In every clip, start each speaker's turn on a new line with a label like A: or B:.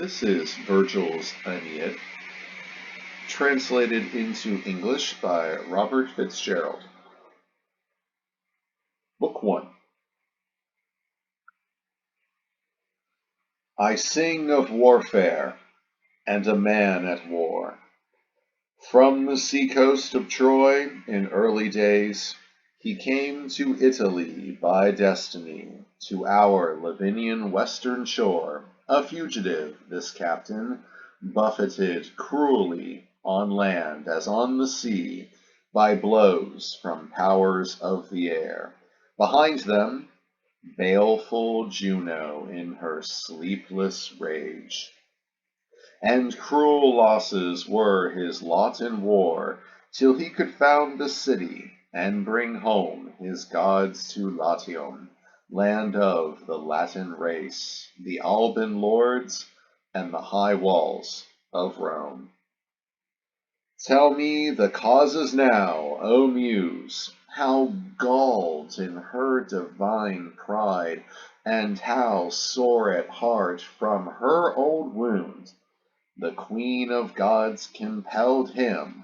A: This is Vergil's Aeneid, translated into English by Robert Fitzgerald. Book 1. I sing of warfare, and a man at war. From the sea-coast of Troy, in early days, he came to Italy by destiny, to our Lavinian western shore, a fugitive, this captain, buffeted cruelly on land as on the sea, by blows from powers of the air. Behind them, baleful Juno in her sleepless rage. And cruel losses were his lot in war, till he could found a city, and bring home his gods to Latium, land of the Latin race, the Alban lords, and the high walls of Rome. Tell me the causes now, O Muse, how galled in her divine pride, and how sore at heart from her old wound, the Queen of Gods compelled him,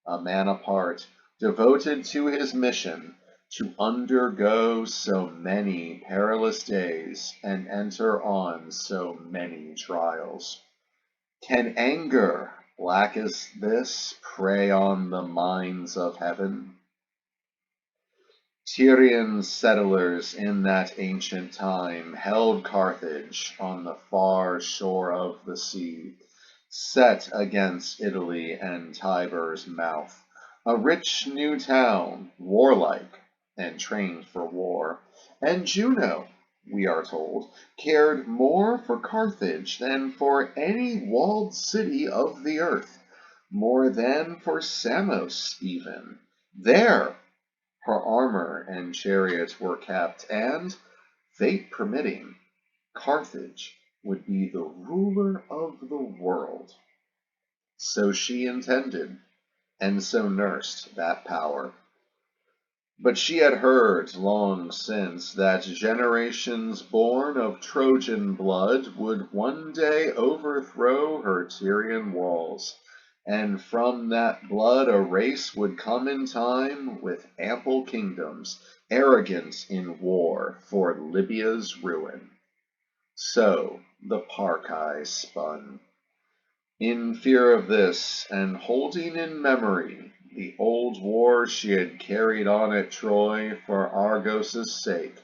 A: a man apart, devoted to his mission, to undergo so many perilous days, and enter on so many trials. Can anger, black as this, prey on the mines of heaven? Tyrian settlers in that ancient time held Carthage on the far shore of the sea, set against Italy and Tiber's mouth, a rich new town, warlike, and trained for war. And Juno, we are told, cared more for Carthage than for any walled city of the earth, more than for Samos even. There her armor and chariots were kept, and, fate permitting, Carthage would be the ruler of the world. So she intended, and so nursed that power. But she had heard long since that generations born of Trojan blood would one day overthrow her Tyrian walls, and from that blood a race would come in time with ample kingdoms, arrogant in war for Libya's ruin. So the Parcae spun. In fear of this, and holding in memory the old war she had carried on at Troy for Argos's sake,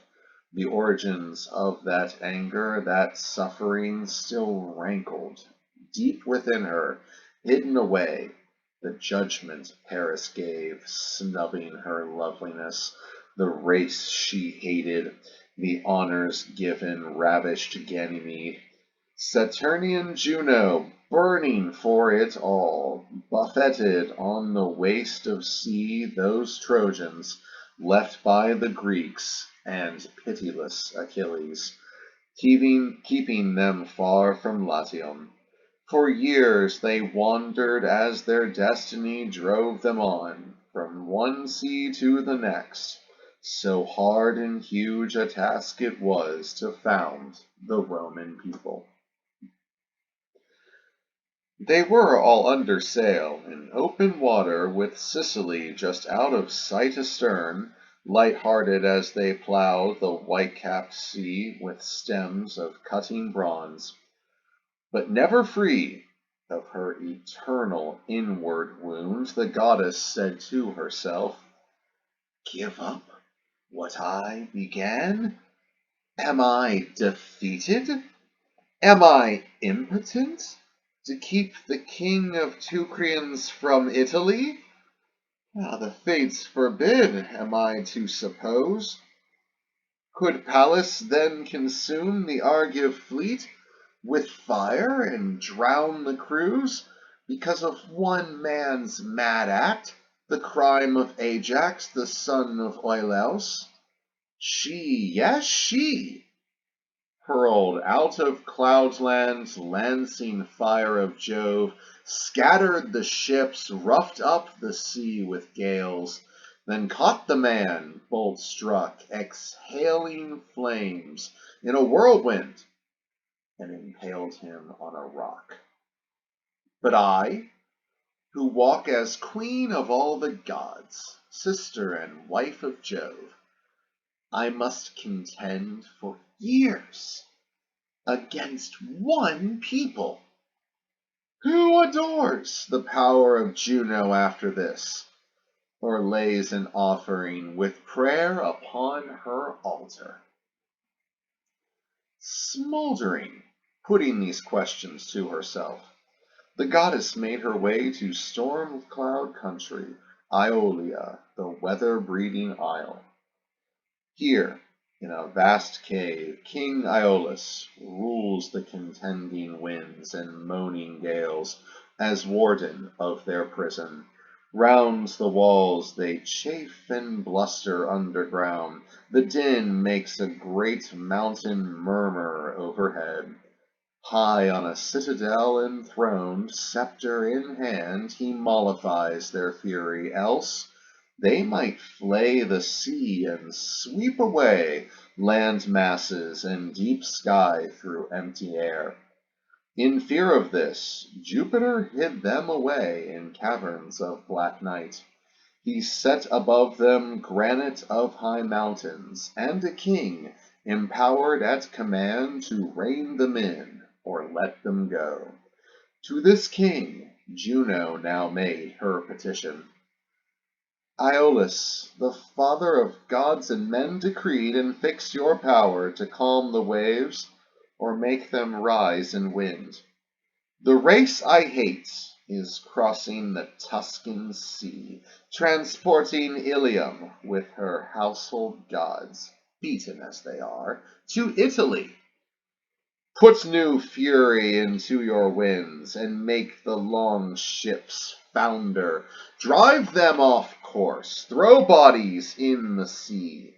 A: the origins of that anger, that suffering, still rankled deep within her, hidden away, the judgment Paris gave, snubbing her loveliness, the race she hated, the honors given, ravished Ganymede. Saturnian Juno, burning for it all, buffeted on the waste of sea those Trojans left by the Greeks and pitiless Achilles, keeping them far from Latium. For years they wandered as their destiny drove them on, from one sea to the next. So hard and huge a task it was to found the Roman people. They were all under sail, in open water, with Sicily just out of sight astern, light-hearted as they ploughed the white-capped sea with stems of cutting bronze, but never free of her eternal inward wound. The goddess said to herself, "Give up what I began? Am I defeated? Am I impotent to keep the king of Teucrians from Italy? The fates forbid, am I to suppose. Could Pallas then consume the Argive fleet with fire and drown the crews because of one man's mad act, the crime of Ajax, the son of Oileus? She, yes, she, hurled out of cloudland's lancing fire of Jove, scattered the ships, roughed up the sea with gales, then caught the man, bolt struck, exhaling flames in a whirlwind, and impaled him on a rock. But I, who walk as queen of all the gods, sister and wife of Jove, I must contend for years against one people. Who adores the power of Juno after this, or lays an offering with prayer upon her altar? Smoldering, putting these questions to herself, the goddess made her way to storm cloud country, Iolia, the weather-breeding isle. Here, in a vast cave, King Aeolus rules the contending winds and moaning gales as warden of their prison. Round the walls they chafe and bluster underground. The din makes a great mountain murmur overhead. High on a citadel enthroned, scepter in hand, he mollifies their fury, else they might flay the sea and sweep away land masses and deep sky through empty air. In fear of this, Jupiter hid them away in caverns of black night. He set above them granite of high mountains, and a king, empowered at command to rein them in or let them go. To this king Juno now made her petition. Aeolus, the father of gods and men, decreed and fixed your power to calm the waves or make them rise in wind. The race I hate is crossing the Tuscan sea, transporting Ilium with her household gods, beaten as they are, to Italy. Put new fury into your winds, and make the long ships founder. Drive them off course, throw bodies in the sea.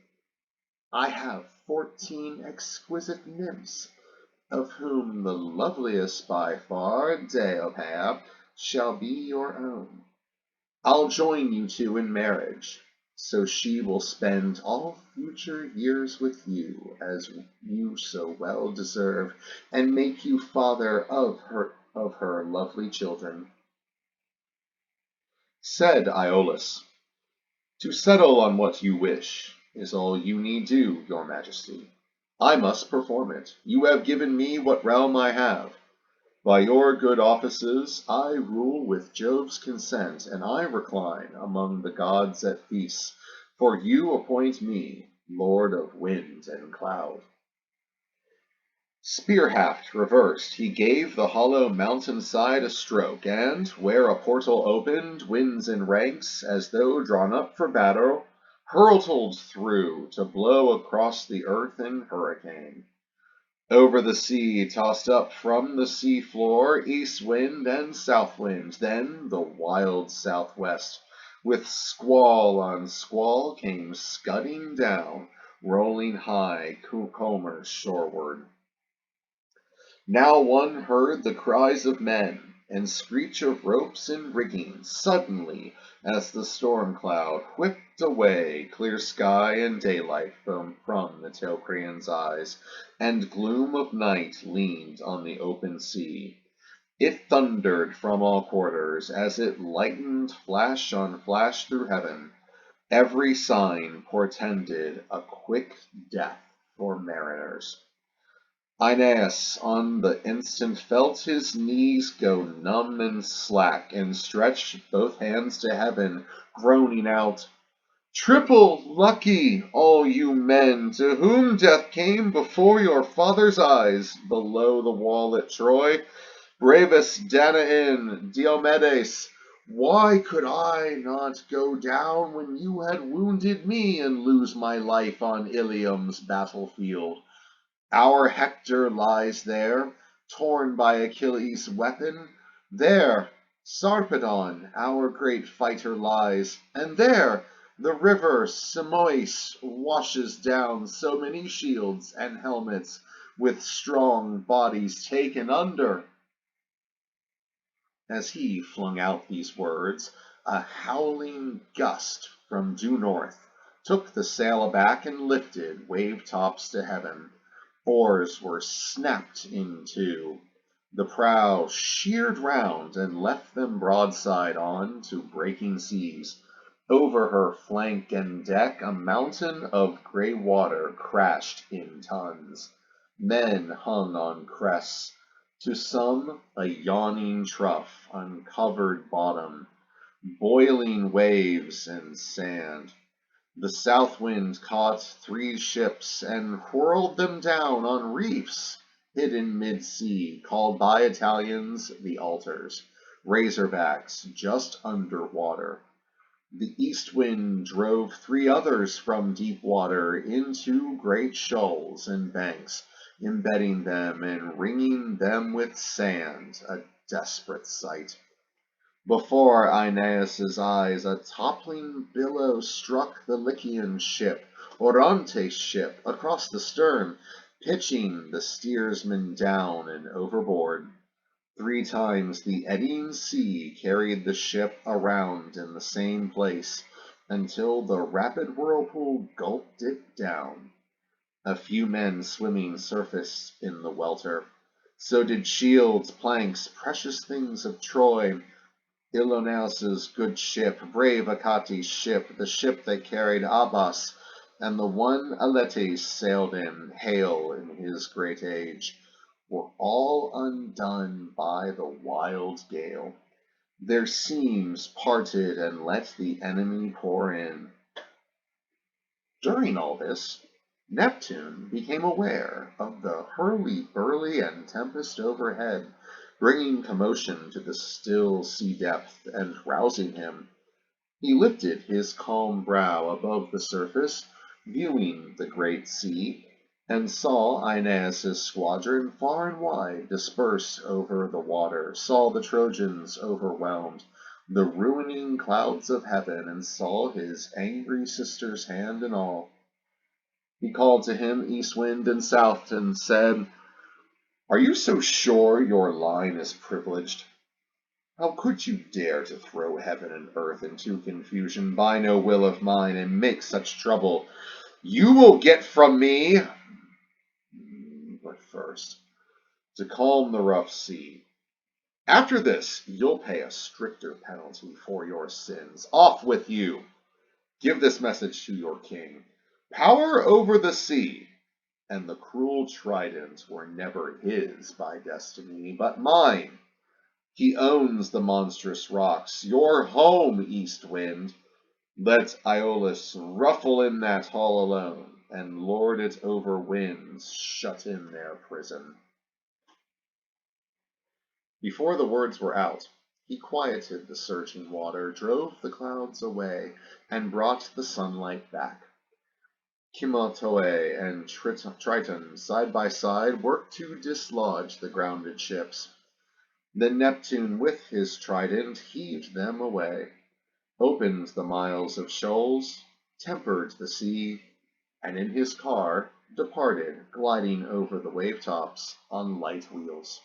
A: I have 14 exquisite nymphs, of whom the loveliest by far, Deopa, shall be your own. I'll join you two in marriage, so she will spend all future years with you, as you so well deserve, and make you father of her lovely children. Said Aeolus, to settle on what you wish is all you need do, your majesty. I must perform it. You have given me what realm I have. By your good offices I rule with Jove's consent, and I recline among the gods at feasts, for you appoint me lord of wind and cloud. Spear-haft reversed, he gave the hollow mountain-side a stroke, and, where a portal opened, winds in ranks, as though drawn up for battle, hurtled through to blow across the earth in hurricane. Over the sea, tossed up from the sea floor, east wind and south wind, then the wild southwest, with squall on squall, came scudding down, rolling high combers shoreward. Now one heard the cries of men, and screech of ropes and rigging, suddenly, as the storm cloud whipped away clear sky and daylight from the Teucrians' eyes, and gloom of night leaned on the open sea. It thundered from all quarters, as it lightened flash on flash through heaven. Every sign portended a quick death for mariners. Aeneas on the instant felt his knees go numb and slack, and stretched both hands to heaven, groaning out, "Triple lucky, all you men, to whom death came before your father's eyes, below the wall at Troy! Bravest Danaan, Diomedes, why could I not go down when you had wounded me, and lose my life on Ilium's battlefield? Our Hector lies there, torn by Achilles' weapon. There Sarpedon, our great fighter, lies, and there the river Simois washes down so many shields and helmets, with strong bodies taken under." As he flung out these words, a howling gust from due north took the sail aback and lifted wave tops to heaven. Oars were snapped in two. The prow sheered round and left them broadside on to breaking seas. Over her flank and deck a mountain of grey water crashed in tons. Men hung on crests, to some a yawning trough, uncovered bottom, boiling waves and sand. The south wind caught 3 ships and whirled them down on reefs hidden mid-sea, called by Italians the altars, razorbacks just under water. The east wind drove 3 others from deep water into great shoals and banks, embedding them and wringing them with sand, a desperate sight. Before Aeneas's eyes a toppling billow struck the Lycian ship, Oronte's ship, across the stern, pitching the steersman down and overboard. 3 times the eddying sea carried the ship around in the same place, until the rapid whirlpool gulped it down. A few men swimming surfaced in the welter. So did shields, planks, precious things of Troy, Ilioneus's good ship, brave Achates' ship, the ship that carried Abas, and the one Aletes sailed in, hale in his great age, were all undone by the wild gale. Their seams parted and let the enemy pour in. During all this, Neptune became aware of the hurly-burly and tempest overhead, bringing commotion to the still sea depth and rousing him. He lifted his calm brow above the surface, viewing the great sea, and saw Aeneas's squadron far and wide dispersed over the water, saw the Trojans overwhelmed, the ruining clouds of heaven, and saw his angry sister's hand in all. He called to him east wind and south, and said, "Are you so sure your line is privileged? How could you dare to throw heaven and earth into confusion by no will of mine, and make such trouble? You will get from me, but first, to calm the rough sea. After this, you'll pay a stricter penalty for your sins. Off with you! Give this message to your king. Power over the sea and the cruel trident were never his by destiny, but mine. He owns the monstrous rocks, your home, east wind. Let Aeolus ruffle in that hall alone, and lord it over winds shut in their prison." Before the words were out, he quieted the surging water, drove the clouds away, and brought the sunlight back. Cymothoe and Triton, side by side, worked to dislodge the grounded ships. Then Neptune with his trident heaved them away, opened the miles of shoals, tempered the sea, and in his car departed, gliding over the wave-tops on light wheels.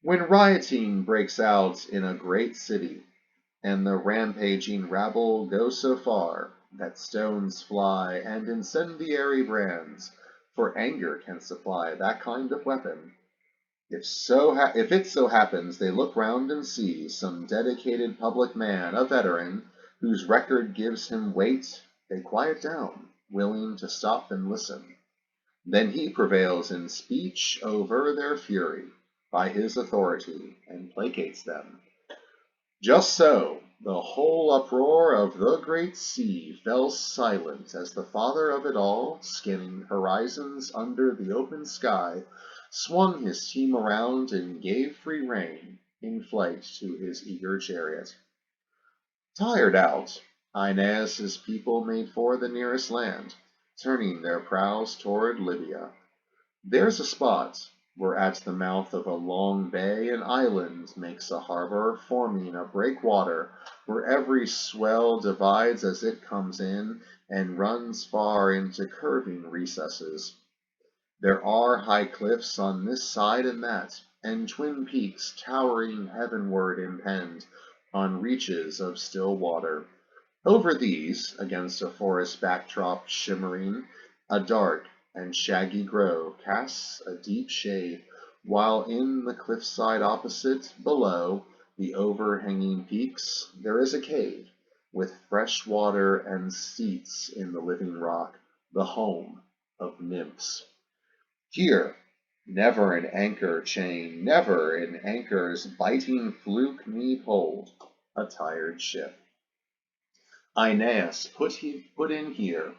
A: When rioting breaks out in a great city, and the rampaging rabble go so far that stones fly and incendiary brands, for anger can supply that kind of weapon, if it so happens they look round and see some dedicated public man, a veteran, whose record gives him weight, they quiet down, willing to stop and listen. Then he prevails in speech over their fury by his authority, and placates them. Just so, the whole uproar of the great sea fell silent as the father of it all, scanning horizons under the open sky, swung his team around and gave free rein in flight to his eager chariot. Tired out, Aeneas's people made for the nearest land, turning their prows toward Libya. There's a spot where at the mouth of a long bay an island makes a harbor, forming a breakwater where every swell divides as it comes in and runs far into curving recesses. There are high cliffs on this side and that, and twin peaks towering heavenward impend on reaches of still water. Over these, against a forest backdrop shimmering, a dark and shaggy grove casts a deep shade, while in the cliffside opposite, below the overhanging peaks, there is a cave, with fresh water and seats in the living rock, the home of nymphs. Here, never an anchor chain, never an anchor's biting fluke need hold a tired ship. Aeneas put in here,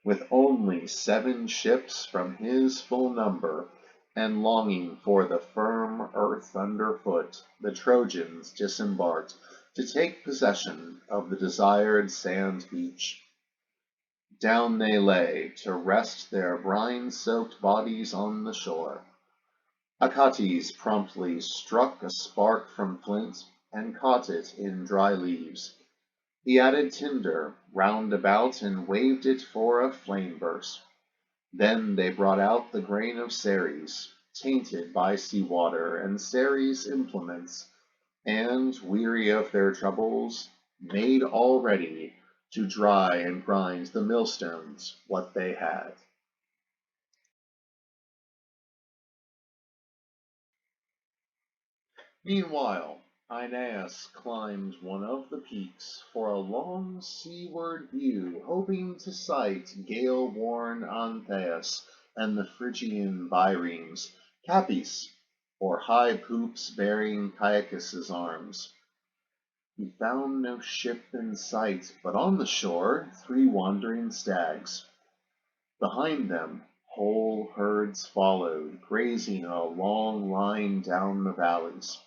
A: with only 7 ships from his full number, and longing for the firm earth underfoot, the Trojans disembarked to take possession of the desired sand beach. Down they lay to rest their brine-soaked bodies on the shore. Achates promptly struck a spark from flint and caught it in dry leaves. He added tinder round about and waved it for a flame burst. Then they brought out the grain of Ceres, tainted by sea water, and Ceres' implements, and, weary of their troubles, made all ready to dry and grind the millstones what they had. Meanwhile, Aeneas climbed one of the peaks for a long seaward view, hoping to sight gale-worn Antheus and the Phrygian biremes, Capys, or high poops bearing Caicus' arms. He found no ship in sight, but on the shore 3 wandering stags. Behind them whole herds followed, grazing a long line down the valleys.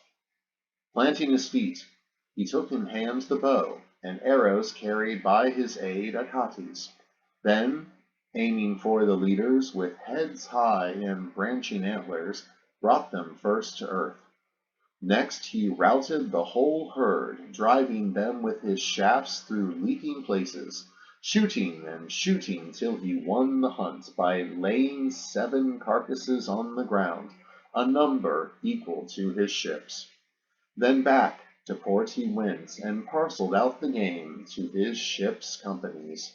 A: Planting his feet, he took in hand the bow, and arrows carried by his aid Achates. Then, aiming for the leaders with heads high and branching antlers, brought them first to earth. Next he routed the whole herd, driving them with his shafts through leaping places, shooting and shooting till he won the hunt by laying 7 carcasses on the ground, a number equal to his ships. Then back to port he went, and parcelled out the game to his ship's companies.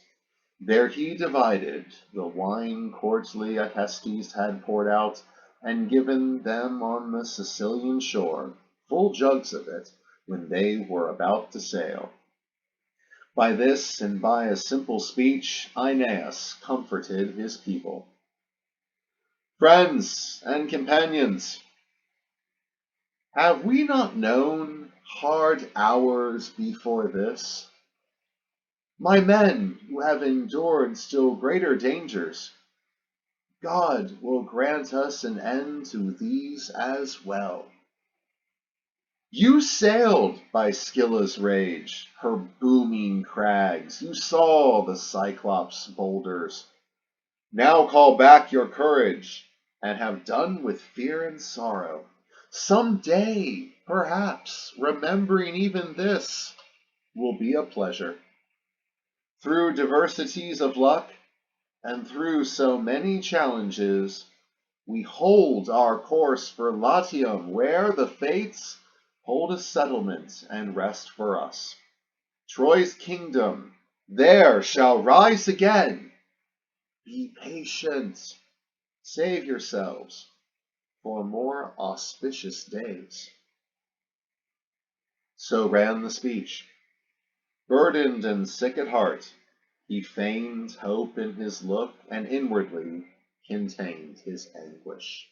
A: There he divided the wine courtly Acestes had poured out, and given them on the Sicilian shore, full jugs of it, when they were about to sail. By this, and by a simple speech, Aeneas comforted his people. Friends and companions, have we not known hard hours before this? My men who have endured still greater dangers, God will grant us an end to these as well. You sailed by Scylla's rage, her booming crags, you saw the Cyclops' boulders. Now call back your courage, and have done with fear and sorrow. Some day, perhaps, remembering even this will be a pleasure. Through diversities of luck, and through so many challenges, we hold our course for Latium, where the fates hold a settlement and rest for us. Troy's kingdom there shall rise again. Be patient. Save yourselves for more auspicious days. So ran the speech. Burdened and sick at heart, he feigned hope in his look, and inwardly contained his anguish.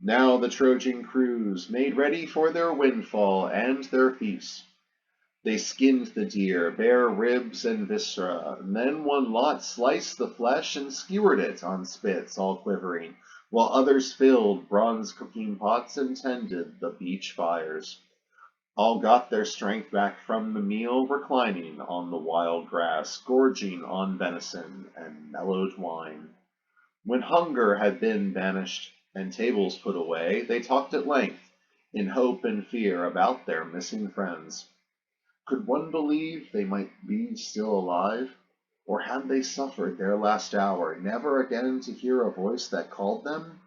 A: Now the Trojan crews made ready for their windfall and their feast. They skinned the deer, bare ribs and viscera, and then one lot sliced the flesh and skewered it on spits all quivering, while others filled bronze cooking pots and tended the beach fires. All got their strength back from the meal, reclining on the wild grass, gorging on venison and mellowed wine. When hunger had been banished and tables put away, they talked at length, in hope and fear, about their missing friends. Could one believe they might be still alive? Or had they suffered their last hour, never again to hear a voice that called them?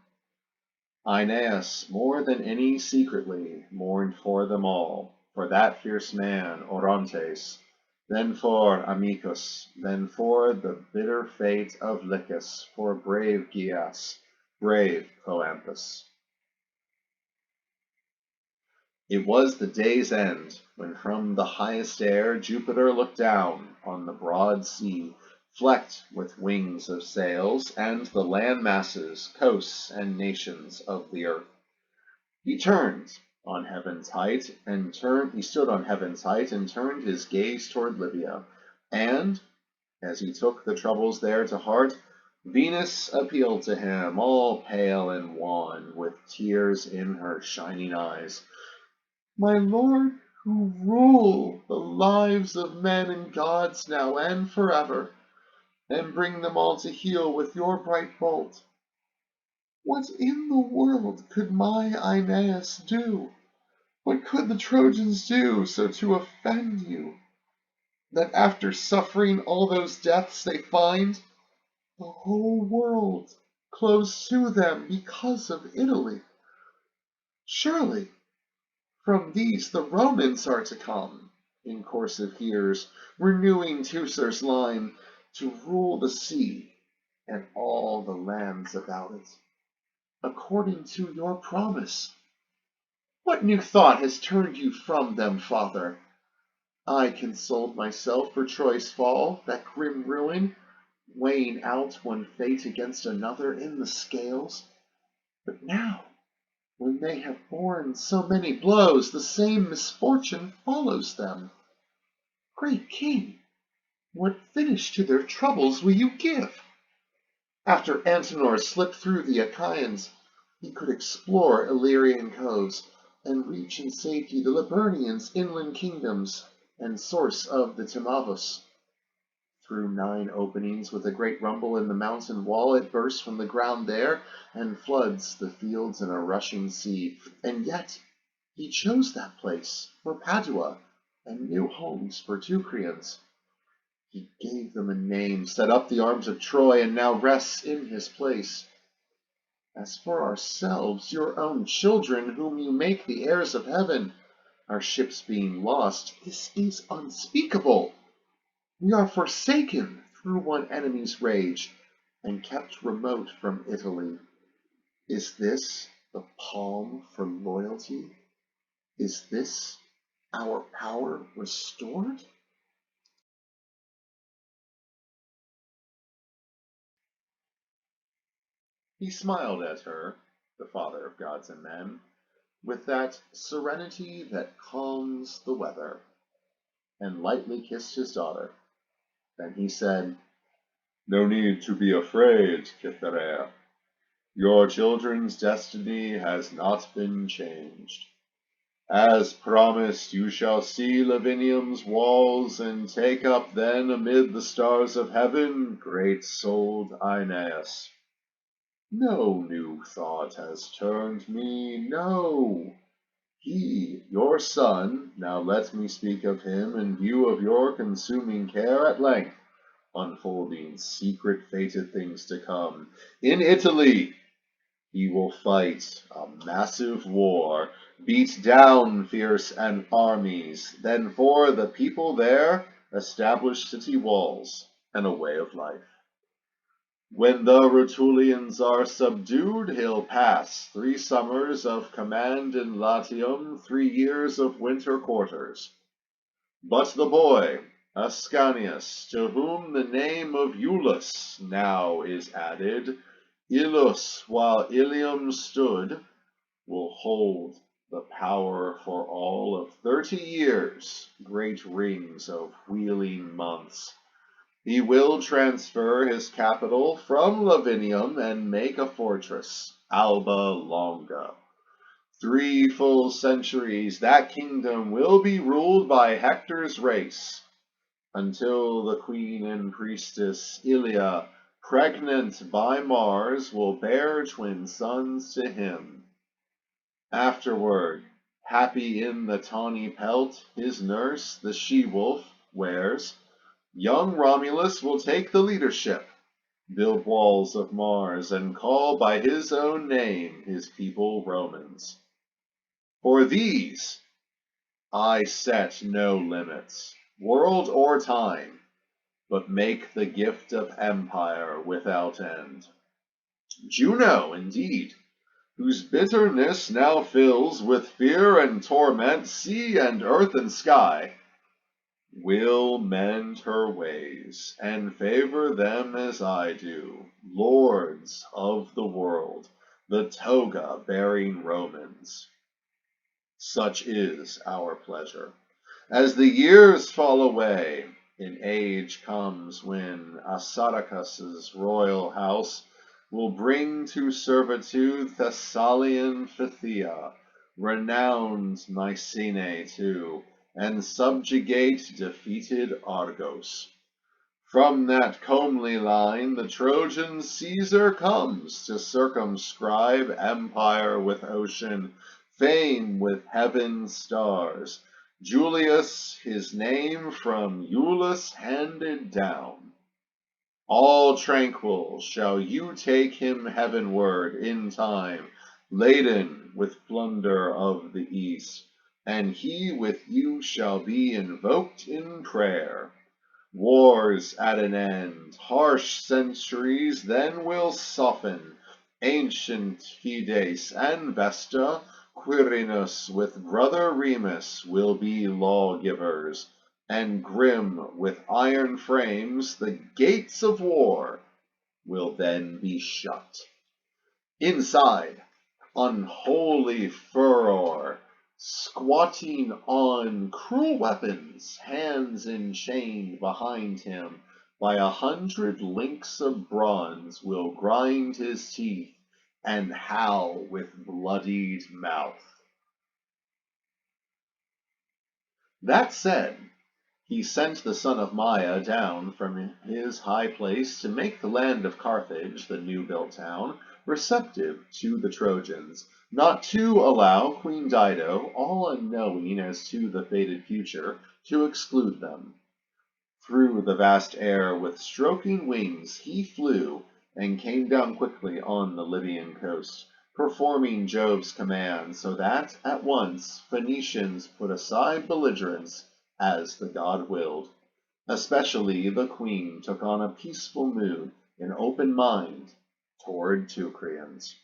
A: Aeneas, more than any secretly, mourned for them all, for that fierce man, Orontes, then for Amicus, then for the bitter fate of Lycus, for brave Gyas, brave Cloampus. It was the day's end, when from the highest air Jupiter looked down on the broad sea, flecked with wings of sails, and the land masses, coasts, and nations of the earth. He turned on heaven's height, and he stood on heaven's height, and turned his gaze toward Libya, and as he took the troubles there to heart, Venus appealed to him, all pale and wan, with tears in her shining eyes. My lord, who rule the lives of men and gods now and forever, and bring them all to heel with your bright bolt, what in the world could my Aeneas do? What could the Trojans do so to offend you, that after suffering all those deaths they find the whole world closed to them because of Italy? Surely from these the Romans are to come, in course of years, renewing Teucer's line, to rule the sea and all the lands about it, according to your promise. What new thought has turned you from them, father? I consoled myself for Troy's fall, that grim ruin, weighing out one fate against another in the scales. But now, when they have borne so many blows, the same misfortune follows them. Great king, what finish to their troubles will you give? After Antenor slipped through the Achaeans, he could explore Illyrian coves, and reach in safety the Liburnians' inland kingdoms, and source of the Timavus. Through 9 openings, with a great rumble in the mountain wall, it bursts from the ground there, and floods the fields in a rushing sea. And yet he chose that place for Padua, and new homes for Teucrians. He gave them a name, set up the arms of Troy, and now rests in his place. As for ourselves, your own children, whom you make the heirs of heaven, our ships being lost, this is unspeakable. We are forsaken through one enemy's rage, and kept remote from Italy. Is this the palm for loyalty? Is this our power restored? He smiled at her, the father of gods and men, with that serenity that calms the weather, and lightly kissed his daughter. Then he said, No need to be afraid, Cytherea. Your children's destiny has not been changed. As promised, you shall see Lavinium's walls, and take up then amid the stars of heaven great-souled Aeneas. No new thought has turned me, no. He, your son, now let me speak of him in view of your consuming care at length, unfolding secret fated things to come. In Italy he will fight a massive war, beat down fierce armies, then for the people there establish city walls and a way of life. When the Rutulians are subdued, he'll pass 3 summers of command in Latium, 3 years of winter quarters. But the boy, Ascanius, to whom the name of Iulus now is added, Ilus, while Ilium stood, will hold the power for all of 30 years, great rings of wheeling months. He will transfer his capital from Lavinium and make a fortress, Alba Longa. 3 full centuries that kingdom will be ruled by Hector's race, until the queen and priestess Ilia, pregnant by Mars, will bear twin sons to him. Afterward, happy in the tawny pelt his nurse, the she-wolf, wears, young Romulus will take the leadership, build walls of Mars, and call by his own name his people Romans. For these I set no limits, world or time, but make the gift of empire without end. Juno, indeed, whose bitterness now fills with fear and torment sea and earth and sky, will mend her ways, and favor them as I do, lords of the world, the toga-bearing Romans. Such is our pleasure. As the years fall away, an age comes when Assaracus's royal house will bring to servitude Thessalian Phthia, renowned Mycenae too, and subjugate defeated Argos. From that comely line the Trojan Caesar comes to circumscribe empire with ocean, fame with heaven's stars. Julius his name from Iulus handed down. All tranquil shall you take him heavenward in time, laden with plunder of the east, and he with you shall be invoked in prayer. Wars at an end, harsh centuries then will soften. Ancient Fides and Vesta, Quirinus with brother Remus will be lawgivers, and grim with iron frames the gates of war will then be shut. Inside, unholy furor, squatting on cruel weapons, hands enchained behind him by 100 links of bronze, will grind his teeth and howl with bloodied mouth. That said, he sent the son of Maia down from his high place to make the land of Carthage, the new-built town, receptive to the Trojans, not to allow Queen Dido, all unknowing as to the fated future, to exclude them. Through the vast air with stroking wings he flew, and came down quickly on the Libyan coast, performing Jove's command, so that at once Phoenicians put aside belligerence as the god willed. Especially the queen took on a peaceful mood, an open mind toward Teucrians.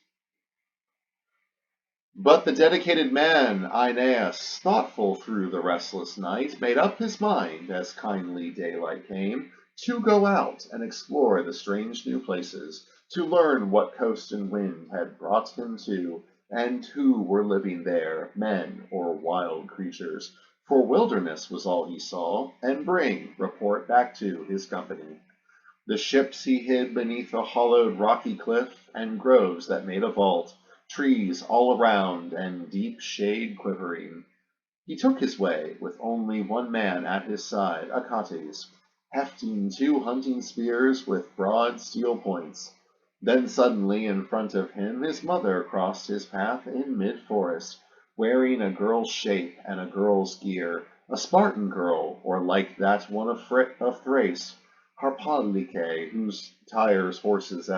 A: But the dedicated man, Aeneas, thoughtful through the restless night, made up his mind, as kindly daylight came, to go out and explore the strange new places, to learn what coast and wind had brought him to, and who were living there, men or wild creatures, for wilderness was all he saw, and bring report back to his company. The ships he hid beneath a hollowed rocky cliff, and groves that made a vault, trees all around, and deep shade quivering. He took his way, with only one man at his side, Achates, hefting 2 hunting spears with broad steel points. Then suddenly in front of him his mother crossed his path in mid-forest, wearing a girl's shape and a girl's gear, a Spartan girl, or like that one of Thrace, Harpalyce, whose tires horses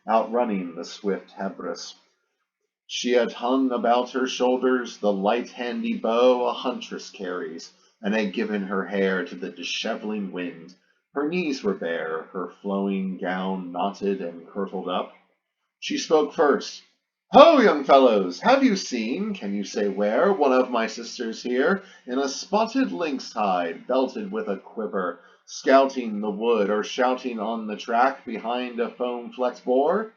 A: outrunning the swift Hebrus. She had hung about her shoulders the light handy bow a huntress carries, and had given her hair to the disheveling wind. Her knees were bare, her flowing gown knotted and kirtled up. She spoke first. "Ho, young fellows! Have you seen, can you say where, one of my sisters here, in a spotted lynx hide, belted with a quiver, scouting the wood or shouting on the track behind a foam-flecked boar?"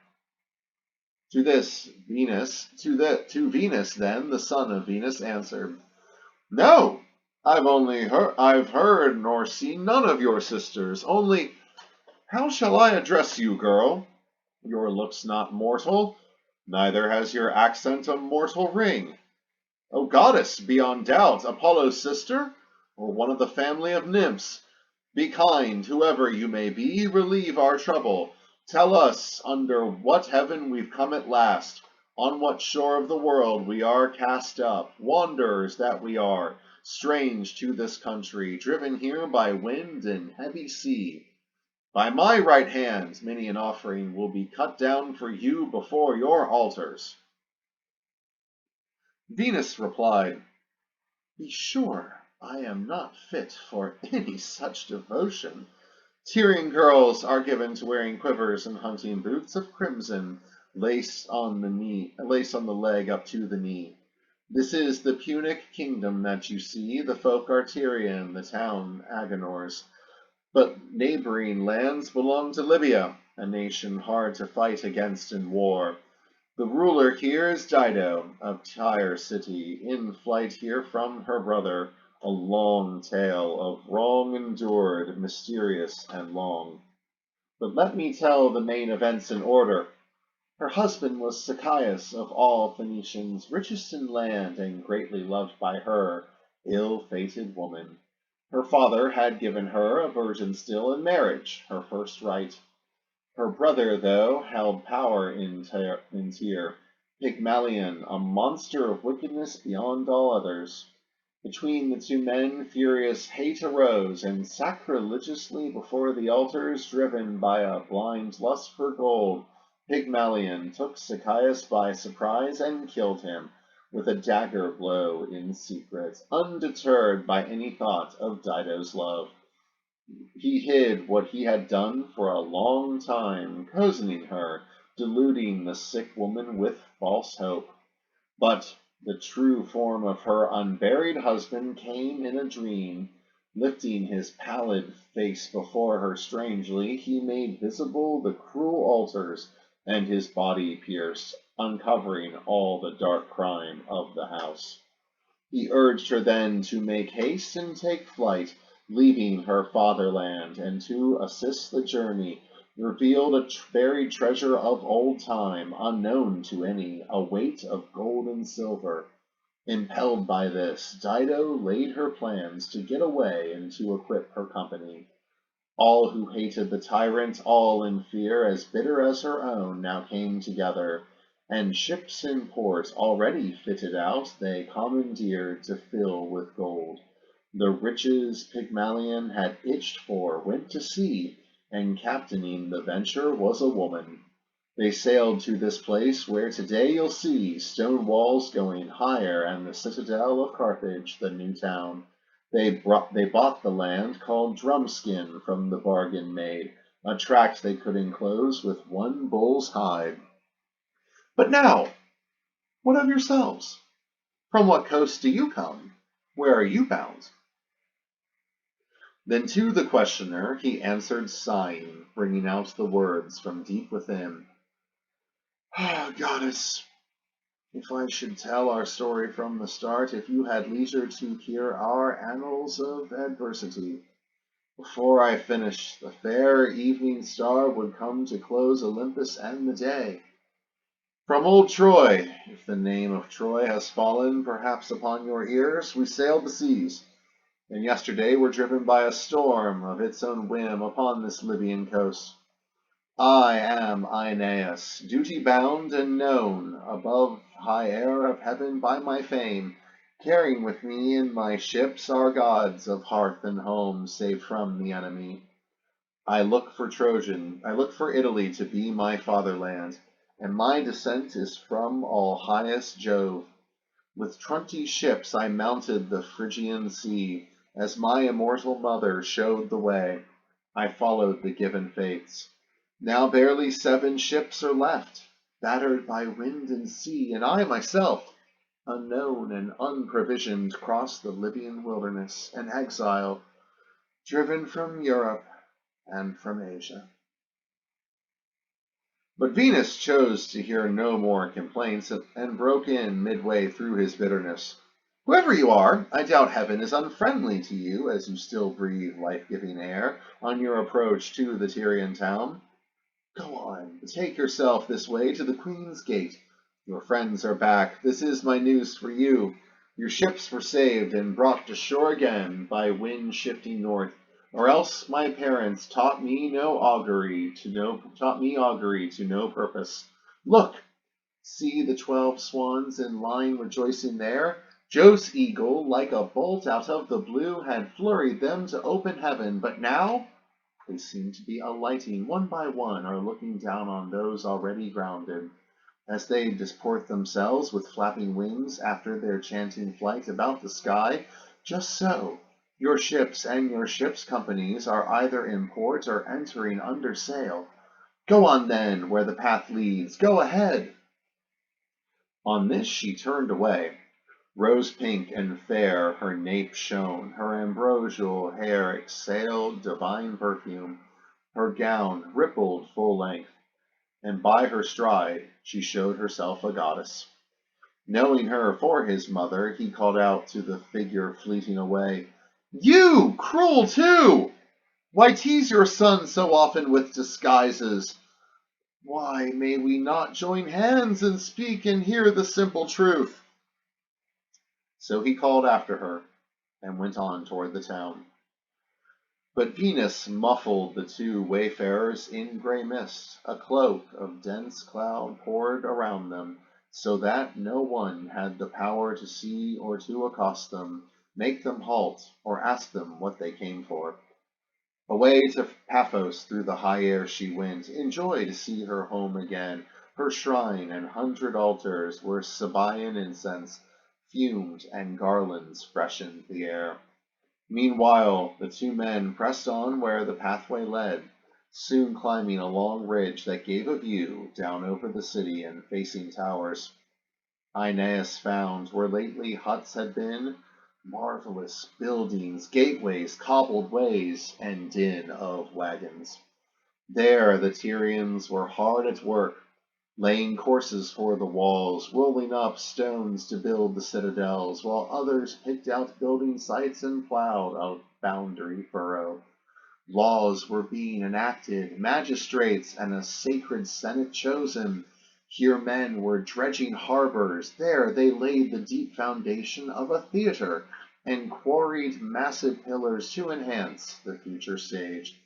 A: To Venus then the son of Venus answered, "No, I've heard nor seen none of your sisters. Only, how shall I address you, girl? Your look's not mortal, neither has your accent a mortal ring. O goddess, beyond doubt, Apollo's sister, or one of the family of nymphs. Be kind, whoever you may be, relieve our trouble. Tell us under what heaven we've come at last, on what shore of the world we are cast up, wanderers that we are, strange to this country, driven here by wind and heavy sea. By my right hand many an offering will be cut down for you before your altars." Venus replied, "Be sure I am not fit for any such devotion. Tyrian girls are given to wearing quivers and hunting boots of crimson, laced on the leg up to the knee. This is the Punic kingdom that you see. The folk are Tyrian, the town Agenors. But neighboring lands belong to Libya, a nation hard to fight against in war. The ruler here is Dido, of Tyre city, in flight here from her brother, a long tale of wrong endured, mysterious and long. But let me tell the main events in order. Her husband was Sychaeus, of all Phoenicians, richest in land and greatly loved by her, ill-fated woman. Her father had given her, a virgin still, in marriage, her first right. Her brother, though, held power in Tyre, Pygmalion, a monster of wickedness beyond all others. Between the two men furious hate arose, and sacrilegiously before the altars, driven by a blind lust for gold, Pygmalion took Sychaeus by surprise and killed him with a dagger blow in secret, undeterred by any thought of Dido's love. He hid what he had done for a long time, cozening her, deluding the sick woman with false hope. But the true form of her unburied husband came in a dream. Lifting his pallid face before her strangely, he made visible the cruel altars, and his body pierced, uncovering all the dark crime of the house. He urged her then to make haste and take flight, leaving her fatherland, and to assist the journey, revealed a buried treasure of old time, unknown to any, a weight of gold and silver. Impelled by this, Dido laid her plans to get away and to equip her company. All who hated the tyrant, all in fear as bitter as her own, now came together, and ships in port, already fitted out, they commandeered to fill with gold. The riches Pygmalion had itched for went to sea, and captaining the venture was a woman. They sailed to this place where today you'll see stone walls going higher and the citadel of Carthage, the new town. They bought the land called Drumskin from the bargain made, a tract they could enclose with one bull's hide. But now, what of yourselves? From what coast do you come? Where are you bound? Then to the questioner he answered sighing, bringing out the words from deep within. Ah, goddess, if I should tell our story from the start, if you had leisure to hear our annals of adversity, before I finished, the fair evening star would come to close Olympus and the day. From old Troy, if the name of Troy has fallen perhaps upon your ears, we sailed the seas, and yesterday were driven by a storm of its own whim upon this Libyan coast. I am Aeneas, duty bound and known above high air of heaven by my fame, carrying with me in my ships our gods of hearth and home saved from the enemy. I look for Italy to be my fatherland, and my descent is from all highest Jove. With 20 ships I mounted the Phrygian sea, as my immortal mother showed the way. I followed the given fates. Now barely 7 ships are left, battered by wind and sea, and I myself, unknown and unprovisioned, cross the Libyan wilderness, an exile, driven from Europe and from Asia. But Venus chose to hear no more complaints, and broke in midway through his bitterness. Whoever you are, I doubt heaven is unfriendly to you as you still breathe life-giving air on your approach to the Tyrian town. Go on, betake yourself this way to the Queen's Gate. Your friends are back. This is my news for you. Your ships were saved and brought to shore again by wind shifting north, or else my parents taught me augury to no purpose. Look, see the 12 swans in line rejoicing there. Jove's eagle, like a bolt out of the blue, had flurried them to open heaven, but now they seem to be alighting one by one, or looking down on those already grounded, as they disport themselves with flapping wings after their chanting flight about the sky. Just so. Your ships and your ships' companies are either in port or entering under sail. Go on then, where the path leads. Go ahead. On this she turned away. Rose pink and fair her nape shone, her ambrosial hair exhaled divine perfume, her gown rippled full length, and by her stride she showed herself a goddess. Knowing her for his mother, he called out to the figure fleeting away, You, cruel too! Why tease your son so often with disguises? Why may we not join hands and speak and hear the simple truth? So he called after her and went on toward the town. But Venus muffled the two wayfarers in gray mist. A cloak of dense cloud poured around them, so that no one had the power to see or to accost them, make them halt, or ask them what they came for. Away to Paphos through the high air she went, in joy to see her home again. Her shrine and 100 altars where Sabaean incense fumed and garlands freshened the air. Meanwhile, the two men pressed on where the pathway led, soon climbing a long ridge that gave a view down over the city and facing towers. Aeneas found, where lately huts had been, marvelous buildings, gateways, cobbled ways, and din of wagons. There the Tyrians were hard at work, laying courses for the walls, rolling up stones to build the citadels, while others picked out building sites and plowed a boundary furrow. Laws were being enacted, magistrates and a sacred senate chosen. Here men were dredging harbors, there they laid the deep foundation of a theater, and quarried massive pillars to enhance the future stage.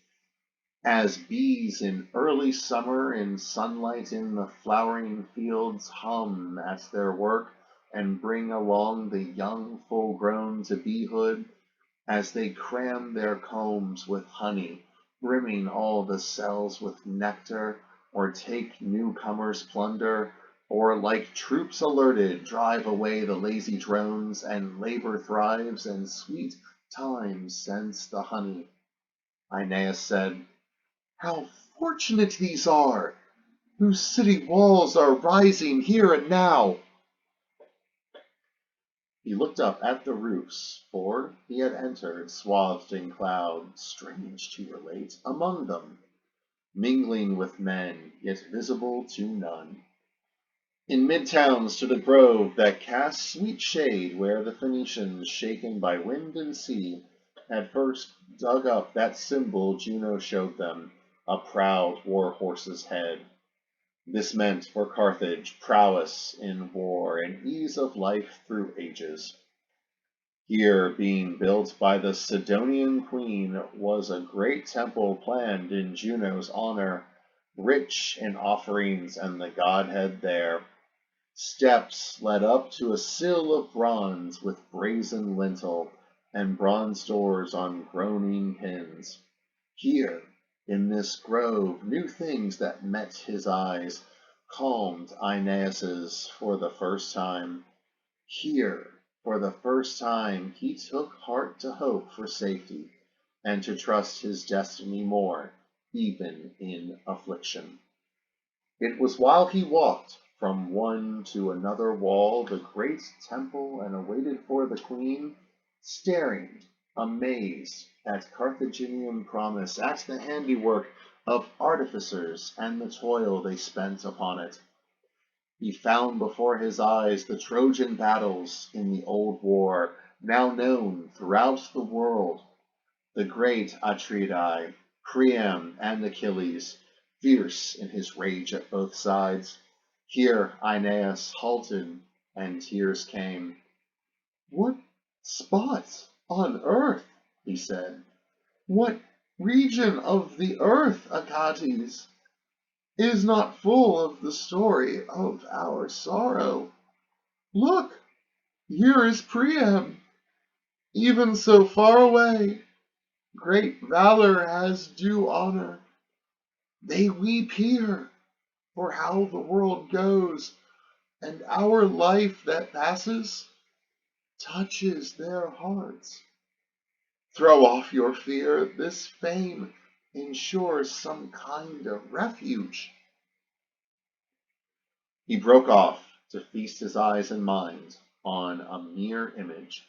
A: As bees in early summer in sunlight in the flowering fields hum at their work and bring along the young full grown to beehood, as they cram their combs with honey, brimming all the cells with nectar, or take newcomers' plunder, or like troops alerted drive away the lazy drones, and labor thrives and sweet time scents the honey. Aeneas said, How fortunate these are, whose city walls are rising here and now! He looked up at the roofs, for he had entered, swathed in cloud, strange to relate, among them, mingling with men, yet visible to none. In midtown stood a grove that cast sweet shade where the Phoenicians, shaken by wind and sea, had first dug up that symbol Juno showed them, a proud war horse's head. This meant for Carthage prowess in war and ease of life through ages. Here, being built by the Sidonian queen, was a great temple planned in Juno's honor, rich in offerings and the godhead there. Steps led up to a sill of bronze with brazen lintel, and bronze doors on groaning pins. Here, in this grove, new things that met his eyes calmed Aeneas's for the first time. Here, for the first time, he took heart to hope for safety, and to trust his destiny more, even in affliction. It was while he walked from one to another wall the great temple and awaited for the queen, staring, amazed, at Carthaginian promise, at the handiwork of artificers and the toil they spent upon it. He found before his eyes the Trojan battles in the old war, now known throughout the world, the great Atridae, Priam and Achilles, fierce in his rage at both sides. Here Aeneas halted, and tears came. What spot on earth, he said, what region of the earth, Achates, is not full of the story of our sorrow? Look, here is Priam, even so far away. Great valor has due honor. They weep here for how the world goes, and our life that passes, touches their hearts. Throw off your fear, this fame ensures some kind of refuge. He broke off to feast his eyes and mind on a mere image,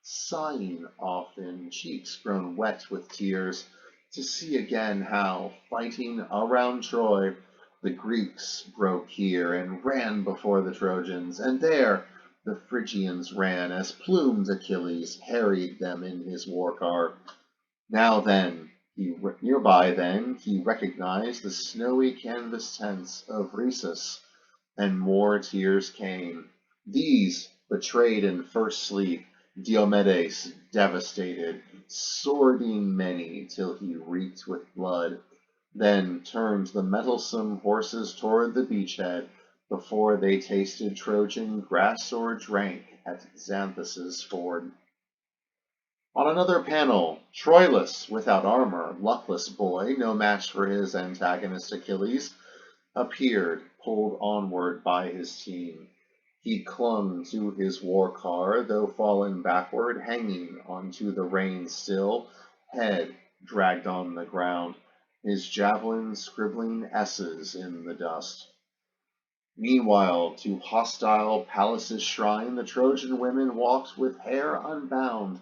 A: sighing often, cheeks grown wet with tears, to see again how, fighting around Troy, the Greeks broke here and ran before the Trojans, and there the Phrygians ran as plumed Achilles harried them in his war car. Now then, nearby then, he recognized the snowy canvas tents of Rhesus, and more tears came. These, betrayed in first sleep, Diomedes devastated, swording many till he reeked with blood, then turned the mettlesome horses toward the beachhead, before they tasted Trojan grass or drank at Xanthus' ford. On another panel, Troilus, without armor, luckless boy, no match for his antagonist Achilles, appeared, pulled onward by his team. He clung to his war car, though fallen backward, hanging onto the reins still, head dragged on the ground, his javelin scribbling S's in the dust. Meanwhile, to hostile Pallas' shrine the Trojan women walked with hair unbound,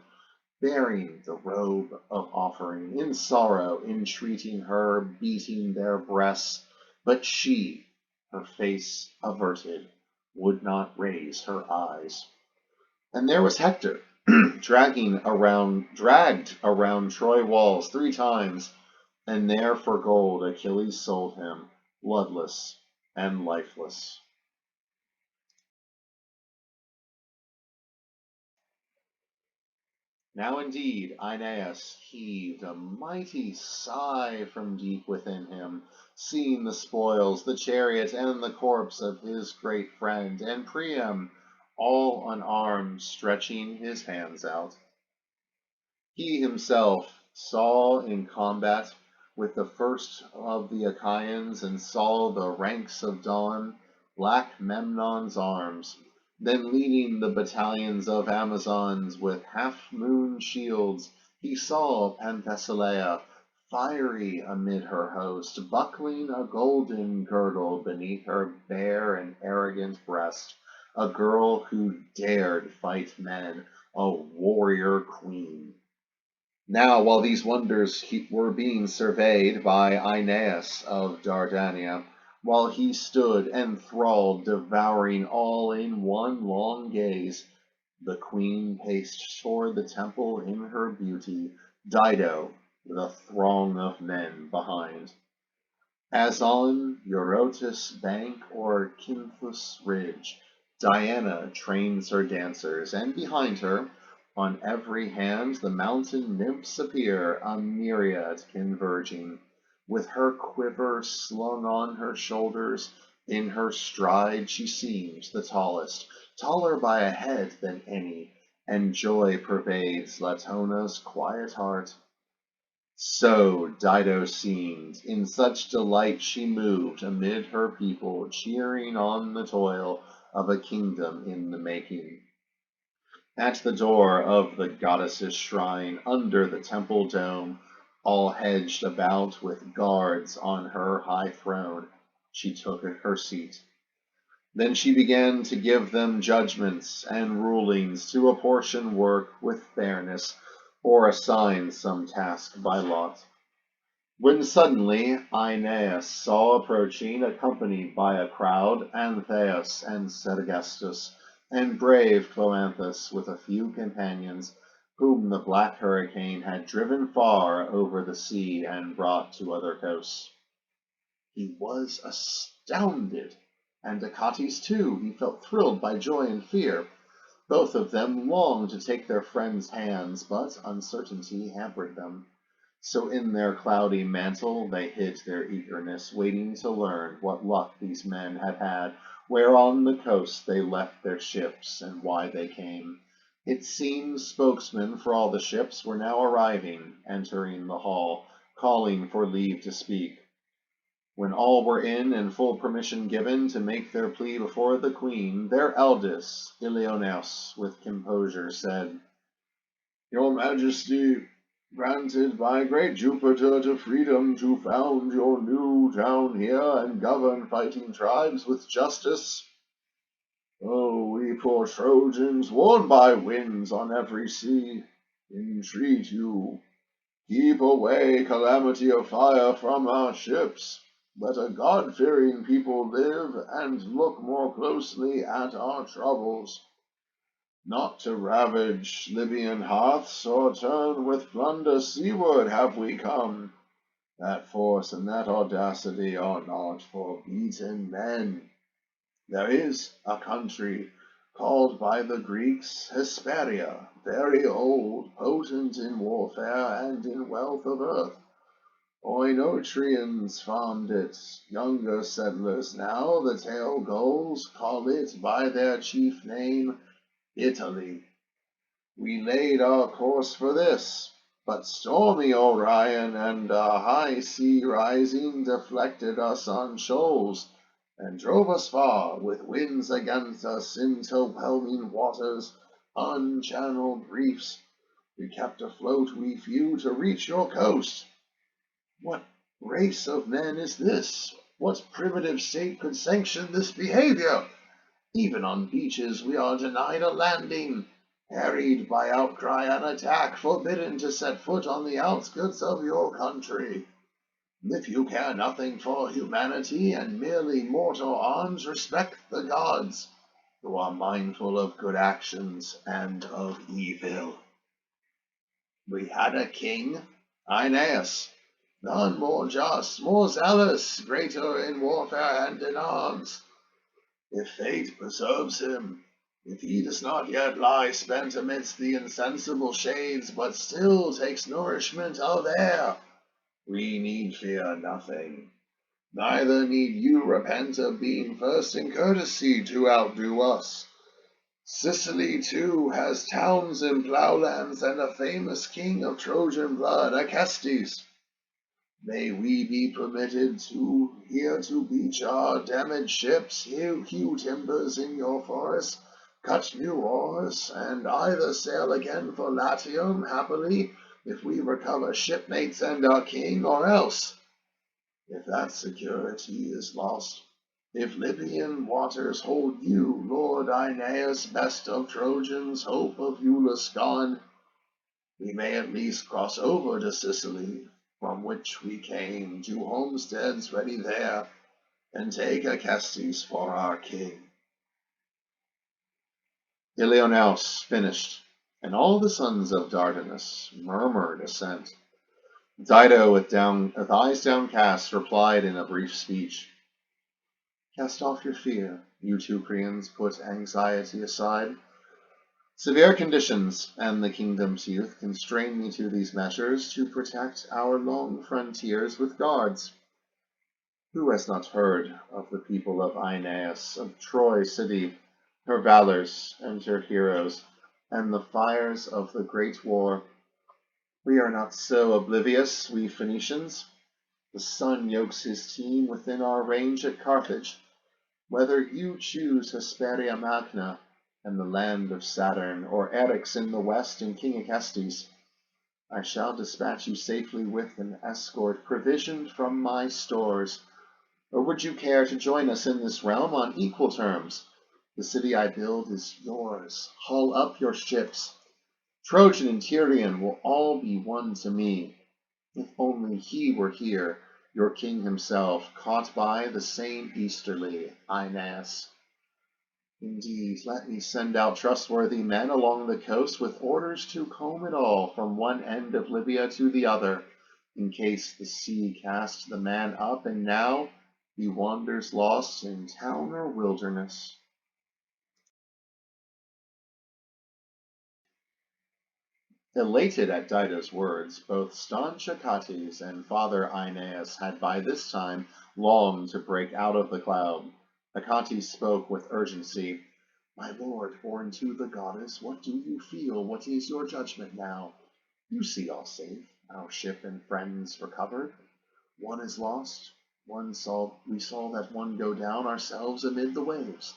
A: bearing the robe of offering, in sorrow entreating her, beating their breasts, but she, her face averted, would not raise her eyes. And there was Hector, dragged around Troy walls 3 times, and there for gold Achilles sold him, bloodless and lifeless. Now indeed Aeneas heaved a mighty sigh from deep within him, seeing the spoils, the chariot, and the corpse of his great friend, and Priam, all unarmed, stretching his hands out. He himself saw in combat with the first of the Achaeans, and saw the ranks of dawn, black Memnon's arms, then leading the battalions of Amazons with half-moon shields, he saw Penthesilea, fiery amid her host, buckling a golden girdle beneath her bare and arrogant breast, a girl who dared fight men, a warrior queen. Now, while these wonders were being surveyed by Aeneas of Dardania, while he stood enthralled, devouring all in one long gaze, the queen paced toward the temple in her beauty, Dido with a throng of men behind. As on Eurotas bank or Cynthus ridge, Diana trains her dancers, and behind her, on every hand, the mountain nymphs appear, a myriad converging. With her quiver slung on her shoulders, in her stride she seems the tallest, taller by a head than any, and joy pervades Latona's quiet heart. So Dido seemed, in such delight she moved amid her people, cheering on the toil of a kingdom in the making. At the door of the goddess's shrine, under the temple dome, all hedged about with guards on her high throne, she took her seat. Then she began to give them judgments and rulings, to apportion work with fairness, or assign some task by lot. When suddenly Aeneas saw approaching, accompanied by a crowd, Antheus and Sergestus, and brave Cloanthus with a few companions, whom the black hurricane had driven far over the sea and brought to other coasts. He was astounded, and Achates too. He felt thrilled by joy and fear. Both of them longed to take their friend's hands, but uncertainty hampered them. So in their cloudy mantle they hid their eagerness, waiting to learn what luck these men had had, where on the coast they left their ships, and why they came. It seems spokesmen for all the ships were now arriving, entering the hall, calling for leave to speak. When all were in and full permission given to make their plea before the queen, their eldest, Aeneas, with composure said, "Your Majesty, granted by great Jupiter to freedom to found your new town here and govern fighting tribes with justice. Oh, we poor Trojans, worn by winds on every sea, entreat you, keep away calamity of fire from our ships. Let a God-fearing people live and look more closely at our troubles. Not to ravage Libyan hearths or turn with plunder seaward have we come. That force and that audacity are not for beaten men. There is a country called by the Greeks Hesperia, very old, potent in warfare and in wealth of earth. Oenotrians found it. Younger settlers now, the tale goes, call it by their chief name, Italy. We laid our course for this, but stormy Orion and a high sea rising deflected us on shoals, and drove us far, with winds against us, into whelming waters, unchanneled reefs. We kept afloat, we few, to reach your coast. What race of men is this? What primitive state could sanction this behavior? Even on beaches we are denied a landing, harried by outcry and attack, forbidden to set foot on the outskirts of your country. If you care nothing for humanity and merely mortal arms, respect the gods, who are mindful of good actions and of evil. We had a king, Aeneas, none more just, more zealous, greater in warfare and in arms. If fate preserves him, if he does not yet lie spent amidst the insensible shades, but still takes nourishment of air, we need fear nothing. Neither need you repent of being first in courtesy to outdo us. Sicily, too, has towns and ploughlands and a famous king of Trojan blood, Acestes. May we be permitted here to beach our damaged ships, hew timbers in your forest, cut new oars, and either sail again for Latium, happily, if we recover shipmates and our king, or else, if that security is lost, if Libyan waters hold you, Lord Aeneas, best of Trojans, hope of Iulus gone, we may at least cross over to Sicily, from which we came, to homesteads ready there, and take Acestes for our king. Ilioneus finished, and all the sons of Dardanus murmured assent. Dido, with eyes downcast, replied in a brief speech, "Cast off your fear, you Teucrians, put anxiety aside. Severe conditions and the kingdom's youth constrain me to these measures to protect our long frontiers with guards. Who has not heard of the people of Aeneas, of Troy city, her valors and her heroes, and the fires of the great war? We are not so oblivious, we Phoenicians. The sun yokes his team within our range at Carthage. Whether you choose Hesperia Magna and the land of Saturn, or Eryx in the west and King Acestes, I shall dispatch you safely with an escort provisioned from my stores. Or would you care to join us in this realm on equal terms? The city I build is yours. Haul up your ships. Trojan and Tyrian will all be one to me. If only he were here, your king himself, caught by the same easterly, Aeneas. Indeed, let me send out trustworthy men along the coast with orders to comb it all from one end of Libya to the other, in case the sea cast the man up and now he wanders lost in town or wilderness." Elated at Dido's words, both staunch Achates and Father Aeneas had by this time longed to break out of the cloud. Achates spoke with urgency. "My lord, born to the goddess, what do you feel? What is your judgment now? You see all safe, our ship and friends recovered. One is lost, We saw that one go down ourselves amid the waves.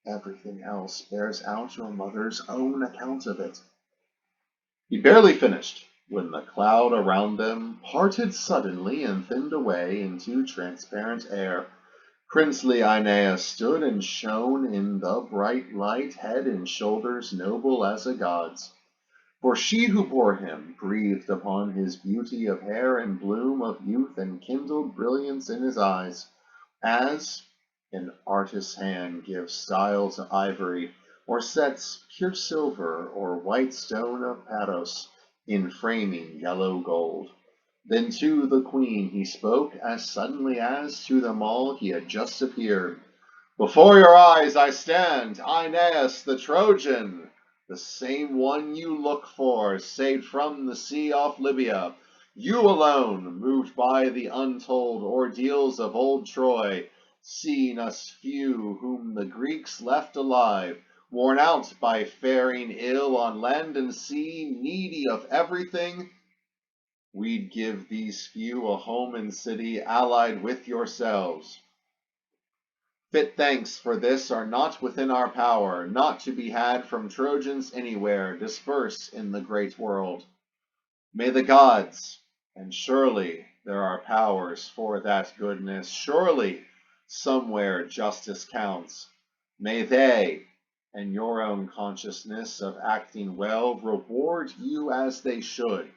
A: Everything else bears out your mother's own account of it." He barely finished when the cloud around them parted suddenly and thinned away into transparent air. Princely Aeneas stood and shone in the bright light, head and shoulders noble as a god's. For she who bore him breathed upon his beauty of hair and bloom of youth and kindled brilliance in his eyes, as an artist's hand gives style to ivory, or sets pure silver or white stone of Paros in framing yellow gold. Then to the queen he spoke as suddenly as to them all he had just appeared. "Before your eyes I stand, Aeneas the Trojan, the same one you look for, saved from the sea off Libya. You alone, moved by the untold ordeals of old Troy, seen us few whom the Greeks left alive, worn out by faring ill on land and sea, needy of everything. We'd give these few a home and city allied with yourselves. Fit thanks for this are not within our power, not to be had from Trojans anywhere, dispersed in the great world. May the gods, and surely there are powers for that goodness, surely somewhere justice counts, may they, and your own consciousness of acting well, reward you as they should.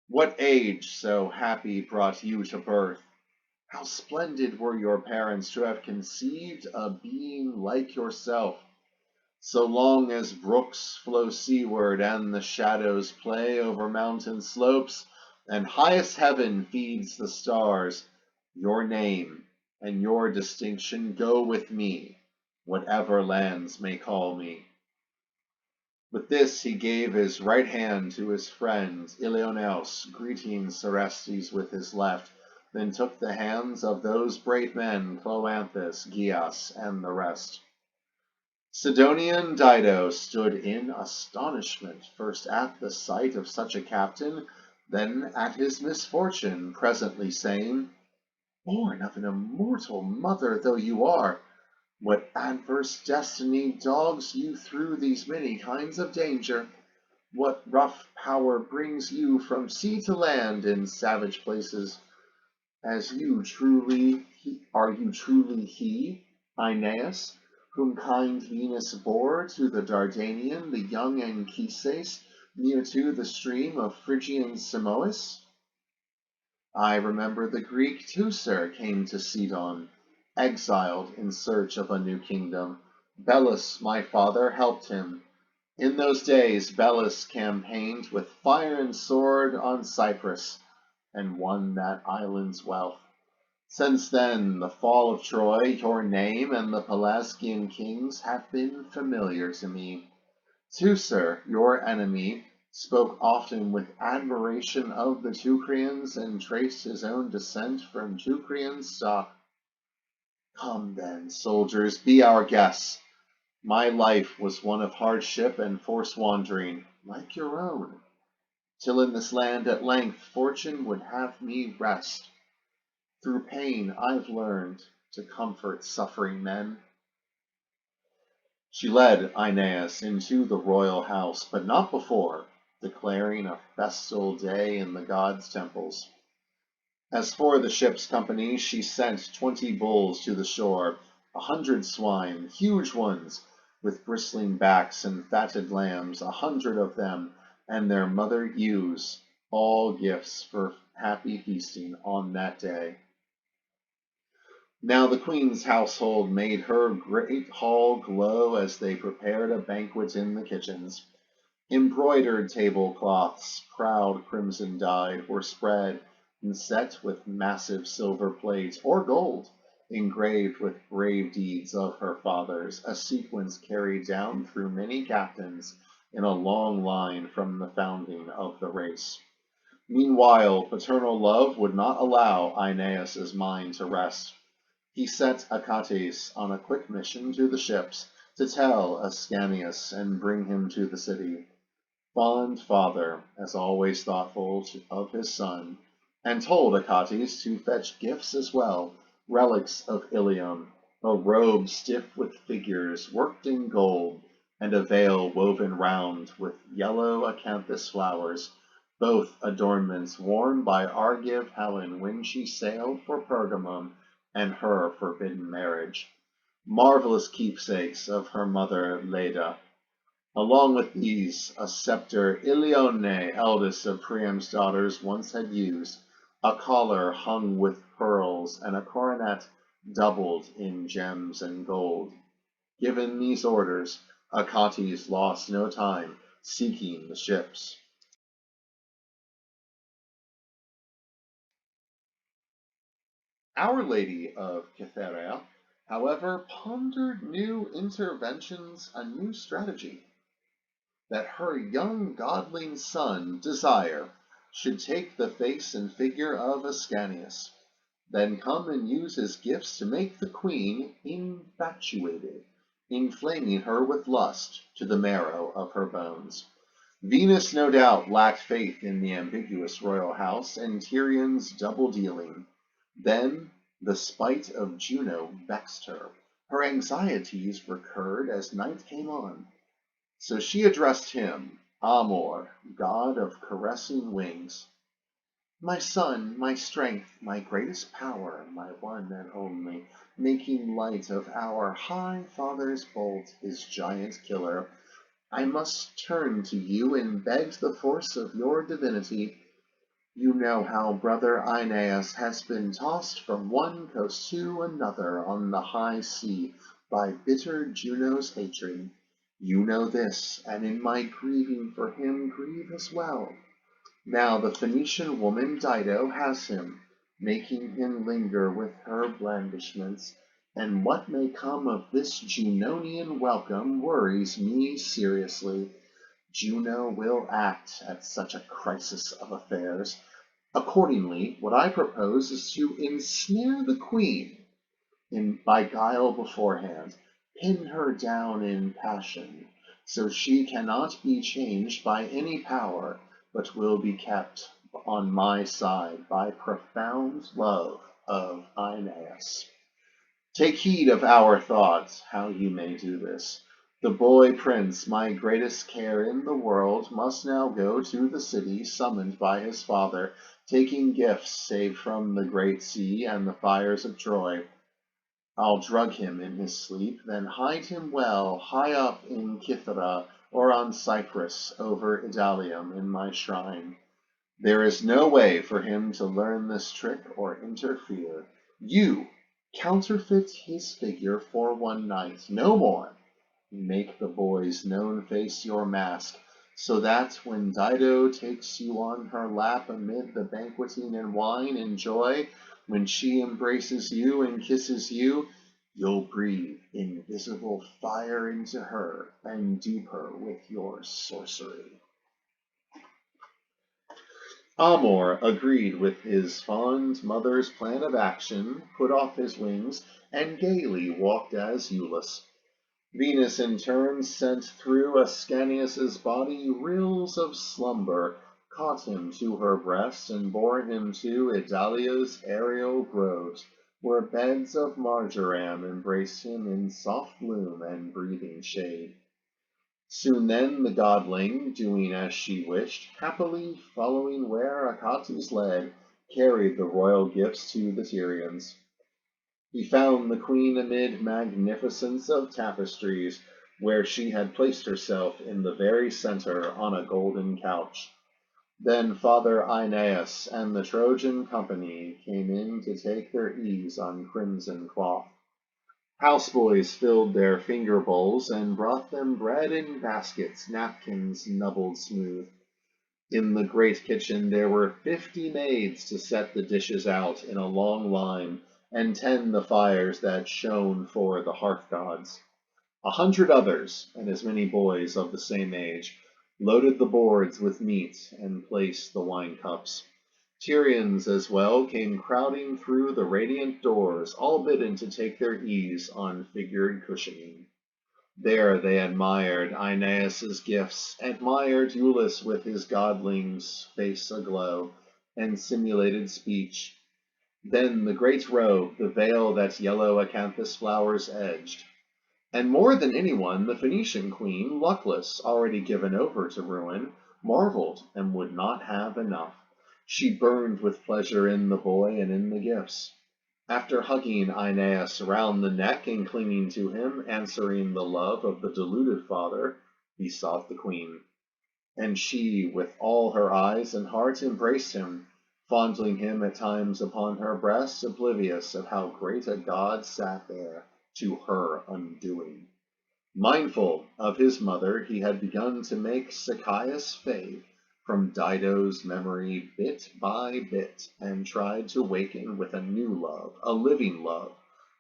A: What age so happy brought you to birth? How splendid were your parents to have conceived a being like yourself! So long as brooks flow seaward and the shadows play over mountain slopes, and highest heaven feeds the stars, your name and your distinction go with me, whatever lands may call me." With this he gave his right hand to his friend Ilioneus, greeting Serestes with his left, then took the hands of those brave men, Cloanthus, Gyas, and the rest. Sidonian Dido stood in astonishment, first at the sight of such a captain, then at his misfortune, presently saying, "Born of an immortal mother though you are, what adverse destiny dogs you through these many kinds of danger? What rough power brings you from sea to land in savage places? Are you truly he, Aeneas, whom kind Venus bore to the Dardanian, the young Anchises, near to the stream of Phrygian Simois? I remember the Greek Teucer came to Sidon, exiled in search of a new kingdom. Belus, my father, helped him. In those days Belus campaigned with fire and sword on Cyprus, and won that island's wealth. Since then, the fall of Troy, your name, and the Pelasgian kings have been familiar to me. Teucer, your enemy, spoke often with admiration of the Teucrians and traced his own descent from Teucrian stock. Come then, soldiers, be our guests. My life was one of hardship and forced wandering, like your own, till in this land at length fortune would have me rest. Through pain I've learned to comfort suffering men." She led Aeneas into the royal house, but not before, declaring a festal day in the gods' temples. As for the ship's company, she sent 20 bulls to the shore, 100 swine, huge ones, with bristling backs, and fatted lambs, 100 of them, and their mother ewes, all gifts for happy feasting on that day. Now the queen's household made her great hall glow as they prepared a banquet in the kitchens. Embroidered tablecloths, proud crimson dyed, were spread and set with massive silver plate, or gold, engraved with brave deeds of her fathers, a sequence carried down through many captains in a long line from the founding of the race. Meanwhile, paternal love would not allow Aeneas's mind to rest. He sent Achates on a quick mission to the ships to tell Ascanius and bring him to the city. Fond father, as always thoughtful of his son, and told Achates to fetch gifts as well, relics of Ilium, a robe stiff with figures worked in gold, and a veil woven round with yellow acanthus flowers, both adornments worn by Argive Helen when she sailed for Pergamum and her forbidden marriage, marvelous keepsakes of her mother Leda. Along with these, a scepter Ilione, eldest of Priam's daughters, once had used, a collar hung with pearls, and a coronet doubled in gems and gold. Given these orders, Achates lost no time seeking the ships. Our Lady of Cythera, however, pondered new interventions, a new strategy, that her young godling son, Desire, should take the face and figure of Ascanius, then come and use his gifts to make the queen infatuated, inflaming her with lust to the marrow of her bones. Venus no doubt lacked faith in the ambiguous royal house and Tyrion's double dealing. Then the spite of Juno vexed her. Her anxieties recurred as night came on. So she addressed him, Amor, god of caressing wings. My son, my strength, my greatest power, my one and only, making light of our high father's bolt, his giant killer, I must turn to you and beg the force of your divinity. You know how brother Aeneas has been tossed from one coast to another on the high sea by bitter Juno's hatred. You know this, and in my grieving for him grieve as well. Now the Phoenician woman Dido has him, making him linger with her blandishments, and what may come of this Junonian welcome worries me seriously. Juno will act at such a crisis of affairs. Accordingly, what I propose is to ensnare the queen by guile beforehand, pin her down in passion, so she cannot be changed by any power, but will be kept on my side by profound love of Aeneas. Take heed of our thoughts, how you may do this. The boy prince, my greatest care in the world, must now go to the city, summoned by his father, taking gifts saved from the great sea and the fires of Troy. I'll drug him in his sleep, then hide him well, high up in Cythera, or on Cyprus over Idalium in my shrine. There is no way for him to learn this trick or interfere. You counterfeit his figure for one night, no more. Make the boy's known face your mask, so that when Dido takes you on her lap amid the banqueting and wine and joy, when she embraces you and kisses you, you'll breathe invisible fire into her and dupe her with your sorcery. Amor agreed with his fond mother's plan of action, put off his wings, and gaily walked as Iulus. Venus in turn sent through Ascanius's body rills of slumber, caught him to her breast, and bore him to Idalia's aerial groves, where beds of marjoram embraced him in soft bloom and breathing shade. Soon then the godling, doing as she wished, happily following where Achates led, carried the royal gifts to the Tyrians. He found the queen amid magnificence of tapestries, where she had placed herself in the very center on a golden couch. Then Father Aeneas and the Trojan company came in to take their ease on crimson cloth. Houseboys filled their finger bowls and brought them bread in baskets, napkins nubbled smooth. In the great kitchen there were 50 maids to set the dishes out in a long line and tend the fires that shone for the hearth gods. 100 others, and as many boys of the same age, loaded the boards with meat and placed the wine cups. Tyrians as well came crowding through the radiant doors, all bidden to take their ease on figured cushioning. There they admired Aeneas's gifts, admired Iulus with his godling's face aglow, and simulated speech. Then the great robe, the veil that yellow acanthus flowers edged. And more than anyone, the Phoenician queen, luckless, already given over to ruin, marveled and would not have enough. She burned with pleasure in the boy and in the gifts. After hugging Aeneas around the neck and clinging to him, answering the love of the deluded father, he sought the queen. And she, with all her eyes and heart, embraced him, fondling him at times upon her breast, oblivious of how great a god sat there to her undoing. Mindful of his mother, he had begun to make Sychaeus fade from Dido's memory bit by bit, and tried to waken with a new love, a living love,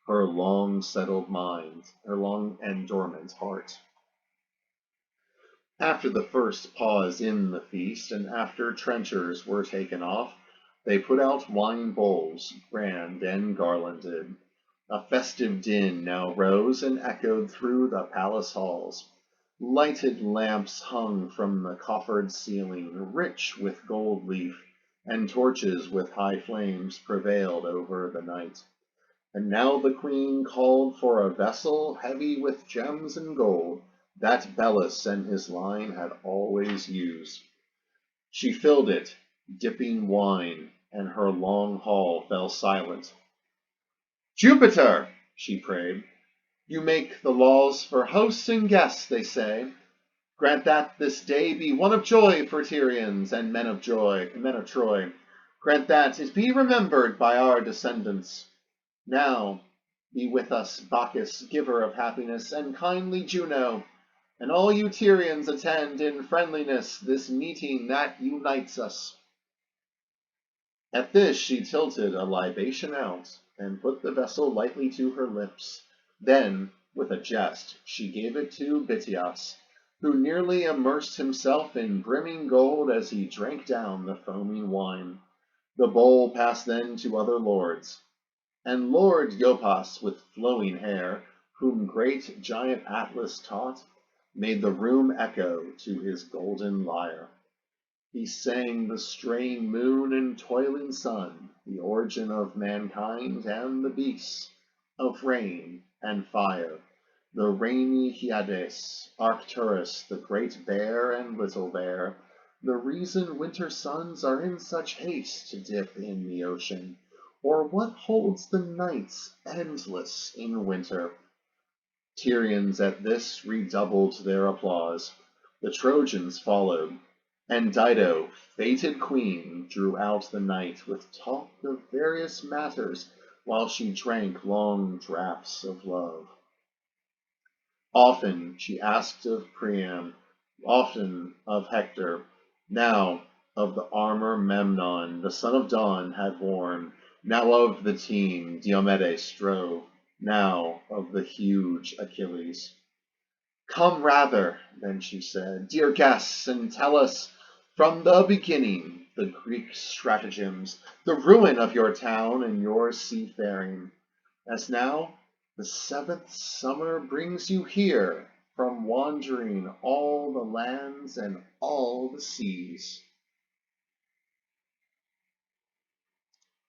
A: her long settled mind, her long and dormant heart. After the first pause in the feast, and after trenchers were taken off, they put out wine bowls, grand and garlanded. A festive din now rose and echoed through the palace halls. Lighted lamps hung from the coffered ceiling, rich with gold leaf, and torches with high flames prevailed over the night. And now the queen called for a vessel heavy with gems and gold, that Belus and his line had always used. She filled it, dipping wine, and her long hall fell silent. Jupiter, she prayed, you make the laws for hosts and guests, they say. Grant that this day be one of joy for Tyrians and men of Troy. Grant that it be remembered by our descendants. Now be with us, Bacchus, giver of happiness, and kindly Juno, and all you Tyrians attend in friendliness this meeting that unites us. At this she tilted a libation out, and put the vessel lightly to her lips. Then, with a jest, she gave it to Bitias, who nearly immersed himself in brimming gold as he drank down the foaming wine. The bowl passed then to other lords. And Lord Iopas, with flowing hair, whom great giant Atlas taught, made the room echo to his golden lyre. He sang the straying moon and toiling sun, the origin of mankind and the beasts, of rain and fire, the rainy Hyades, Arcturus, the great bear and little bear, the reason winter suns are in such haste to dip in the ocean, or what holds the nights endless in winter. Tyrians at this redoubled their applause. The Trojans followed, and Dido, fated queen, drew out the night with talk of various matters while she drank long draughts of love. Often she asked of Priam, often of Hector, now of the armor Memnon, the son of Dawn, had worn, now of the team Diomedes drove, now of the huge Achilles. Come rather, then she said, dear guests, and tell us from the beginning the Greek stratagems, the ruin of your town and your seafaring, as now the seventh summer brings you here from wandering all the lands and all the seas.